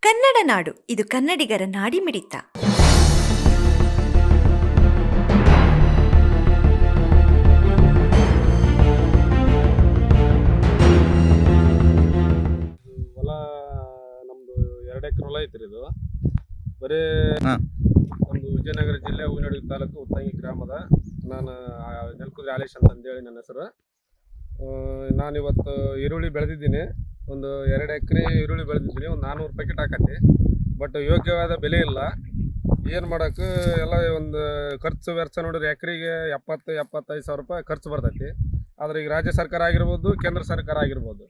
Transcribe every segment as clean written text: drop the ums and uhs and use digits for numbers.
ಕನ್ನಡ ನಾಡು, ಇದು ಕನ್ನಡಿಗರ ನಾಡಿಮಿಡಿತ. ಹೊಲ ನಮ್ದು 2 ಎಕರೆ ಹೊಲ ಐತ್ರಿ. ಇದು ಬರೀ ನಮ್ದು ವಿಜಯನಗರ ಜಿಲ್ಲೆ ಹೂವಿನಡಿ ತಾಲೂಕು ಉತ್ತಂಗಿ ಗ್ರಾಮದ. ನಾನು ನೆಲಕುದ್ರೆ ಆಲೇಶ್ ಅಂತ ಅಂದೇಳಿ ನನ್ನ ಹೆಸರು. ನಾನಿವತ್ತು ಈರುಳ್ಳಿ ಬೆಳೆದಿದ್ದೀನಿ. ಒಂದು 2 ಎಕರೆ ಈರುಳ್ಳಿ ಬೆಳೆದಿದ್ದೀನಿ. ಒಂದು 400 ಪ್ಯಾಕೆಟ್ ಹಾಕತಿ. ಬಟ್ ಯೋಗ್ಯವಾದ ಬೆಲೆ ಇಲ್ಲ. ಏನು ಮಾಡೋಕ್ಕೆ ಎಲ್ಲ ಒಂದು ಖರ್ಚು ವೆಚ್ಚ ನೋಡಿದ್ರೆ ಎಕರೆಗೆ 70-75 ಸಾವಿರ ರೂಪಾಯಿ ಖರ್ಚು ಬರ್ತೈತಿ. ಆದರೆ ಈಗ ರಾಜ್ಯ ಸರ್ಕಾರ ಆಗಿರ್ಬೋದು, ಕೇಂದ್ರ ಸರ್ಕಾರ ಆಗಿರ್ಬೋದು,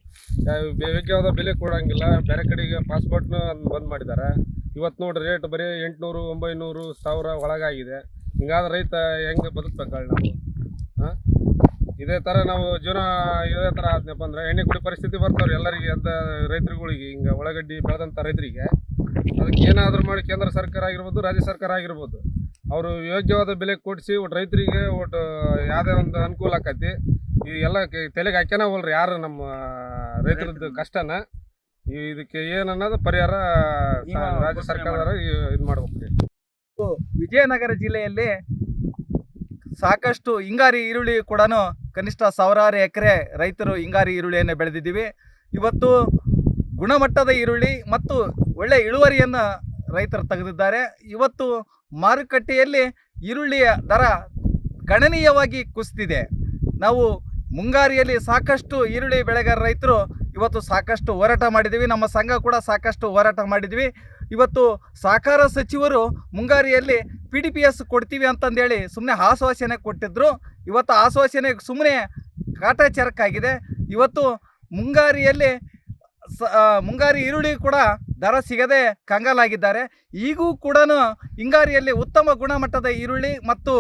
ಯೋಗ್ಯವಾದ ಬೆಲೆ ಕೊಡೋಂಗಿಲ್ಲ. ಬೇರೆ ಕಡೆಗೆ ಪಾಸ್ಪೋರ್ಟ್ನ ಬಂದ್ ಮಾಡಿದ್ದಾರೆ. ಇವತ್ತು ನೋಡ್ರಿ ರೇಟ್ ಬರೀ 800-900 ಒಳಗಾಗಿದೆ. ಹಿಂಗಾದ್ರೆ ರೈತ ಹೆಂಗೆ ಬದುಕ್ಬೇಕಲ್ಲ ನಾವು? ಇದೇ ಥರ ನಾವು ಜೀವನ ಇದೇ ಥರ ಆದ್ನಪ್ಪ ಅಂದ್ರೆ ಎಣ್ಣೆ ಕುಡಿ ಪರಿಸ್ಥಿತಿ ಬರ್ತಾವ್ರಿ ಎಲ್ಲರಿಗೆ, ಅಂತ ರೈತರುಗಳಿಗೆ. ಹಿಂಗೆ ಉಳ್ಳಾಗಡ್ಡಿ ಬೆಳೆದಂಥ ರೈತರಿಗೆ ಅದಕ್ಕೆ ಏನಾದರೂ ಮಾಡಿ ಕೇಂದ್ರ ಸರ್ಕಾರ ಆಗಿರ್ಬೋದು, ರಾಜ್ಯ ಸರ್ಕಾರ ಆಗಿರ್ಬೋದು, ಅವರು ಯೋಗ್ಯವಾದ ಬೆಲೆ ಕೊಡಿಸಿ ಒಟ್ಟು ರೈತರಿಗೆ ಒಟ್ಟು ಯಾವುದೇ ಒಂದು ಅನುಕೂಲ ಆಕತಿ. ಈ ಎಲ್ಲ ತಲೆಗೆ ಹಾಕ್ಯಾನ ಹೋಲ್ರಿ ಯಾರು ನಮ್ಮ ರೈತರದ್ದು ಕಷ್ಟನ. ಇದಕ್ಕೆ ಏನನ್ನೋದು ಪರಿಹಾರ ರಾಜ್ಯ ಸರ್ಕಾರದವರು ಇದು ಮಾಡ್ಬೇಕು. ವಿಜಯನಗರ ಜಿಲ್ಲೆಯಲ್ಲಿ ಸಾಕಷ್ಟು ಹಿಂಗಾರಿ ಈರುಳ್ಳಿ ಕೂಡ ಕನಿಷ್ಠ 1000 ಎಕರೆ ರೈತರು ಹಿಂಗಾರಿ ಈರುಳ್ಳಿಯನ್ನು ಬೆಳೆದಿದ್ದೀವಿ. ಇವತ್ತು ಗುಣಮಟ್ಟದ ಈರುಳ್ಳಿ ಮತ್ತು ಒಳ್ಳೆ ಇಳುವರಿಯನ್ನು ರೈತರು ತೆಗೆದಿದ್ದಾರೆ. ಇವತ್ತು ಮಾರುಕಟ್ಟೆಯಲ್ಲಿ ಈರುಳ್ಳಿಯ ದರ ಗಣನೀಯವಾಗಿ ಕುಸಿದಿದೆ. ನಾವು ಮುಂಗಾರಿಯಲ್ಲಿ ಸಾಕಷ್ಟು ಈರುಳ್ಳಿ ಬೆಳೆಗಾರ ರೈತರು ಇವತ್ತು ಸಾಕಷ್ಟು ಹೋರಾಟ ಮಾಡಿದ್ದೀವಿ. ನಮ್ಮ ಸಂಘ ಕೂಡ ಸಾಕಷ್ಟು ಹೋರಾಟ ಮಾಡಿದ್ವಿ. ಇವತ್ತು ಸಹಕಾರ ಸಚಿವರು ಮುಂಗಾರಿಯಲ್ಲಿ PDPS ಕೊಡ್ತೀವಿ ಅಂತಂದೇಳಿ ಸುಮ್ಮನೆ ಆಶ್ವಾಸನೆ ಕೊಟ್ಟಿದ್ದರು. ಇವತ್ತು ಆಶ್ವಾಸನೆ ಸುಮ್ಮನೆ ಕಾಟಾಚಾರಕ್ಕಾಗಿದೆ. ಇವತ್ತು ಮುಂಗಾರಿಯಲ್ಲಿ ಮುಂಗಾರಿ ಈರುಳ್ಳಿ ಕೂಡ ದರ ಸಿಗದೆ ಕಂಗಾಲಾಗಿದ್ದಾರೆ. ಈಗೂ ಕೂಡ ಹಿಂಗಾರಿಯಲ್ಲಿ ಉತ್ತಮ ಗುಣಮಟ್ಟದ ಈರುಳ್ಳಿ ಮತ್ತು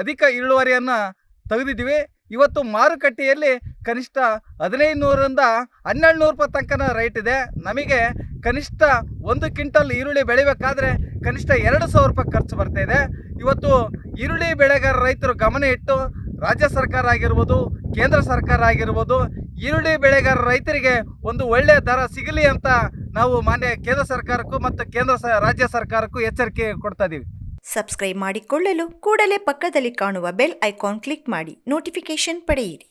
ಅಧಿಕ ಇಳುವರಿಯನ್ನು ತೆಗೆದಿದ್ದೀವಿ. ಇವತ್ತು ಮಾರುಕಟ್ಟೆಯಲ್ಲಿ ಕನಿಷ್ಠ 1500ರಿಂದ 1200 ರೂಪಾಯಿ ತನಕ ರೇಟ್ ಇದೆ. ನಮಗೆ ಕನಿಷ್ಠ 1 ಕ್ವಿಂಟಲ್ ಈರುಳ್ಳಿ ಬೆಳಿಬೇಕಾದ್ರೆ ಕನಿಷ್ಠ 2000 ರೂಪಾಯಿ ಖರ್ಚು ಬರ್ತಾ ಇದೆ. ಇವತ್ತು ಈರುಳ್ಳಿ ಬೆಳೆಗಾರ ರೈತರು ಗಮನ ಇಟ್ಟು ರಾಜ್ಯ ಸರ್ಕಾರ ಆಗಿರ್ಬೋದು, ಕೇಂದ್ರ ಸರ್ಕಾರ ಆಗಿರ್ಬೋದು, ಈರುಳ್ಳಿ ಬೆಳೆಗಾರ ರೈತರಿಗೆ ಒಂದು ಒಳ್ಳೆಯ ದರ ಸಿಗಲಿ ಅಂತ ನಾವು ಮಾನ್ಯ ಕೇಂದ್ರ ಸರ್ಕಾರಕ್ಕೂ ಮತ್ತು ರಾಜ್ಯ ಸರ್ಕಾರಕ್ಕೂ ಎಚ್ಚರಿಕೆ ಕೊಡ್ತಾ ಇದ್ದೀವಿ. ಸಬ್ಸ್ಕ್ರೈಬ್ ಮಾಡಿಕೊಳ್ಳಲು ಕೂಡಲೇ ಪಕ್ಕದಲ್ಲಿ ಕಾಣುವ ಬೆಲ್ ಐಕಾನ್ ಕ್ಲಿಕ್ ಮಾಡಿ ನೋಟಿಫಿಕೇಶನ್ ಪಡೆಯಿರಿ.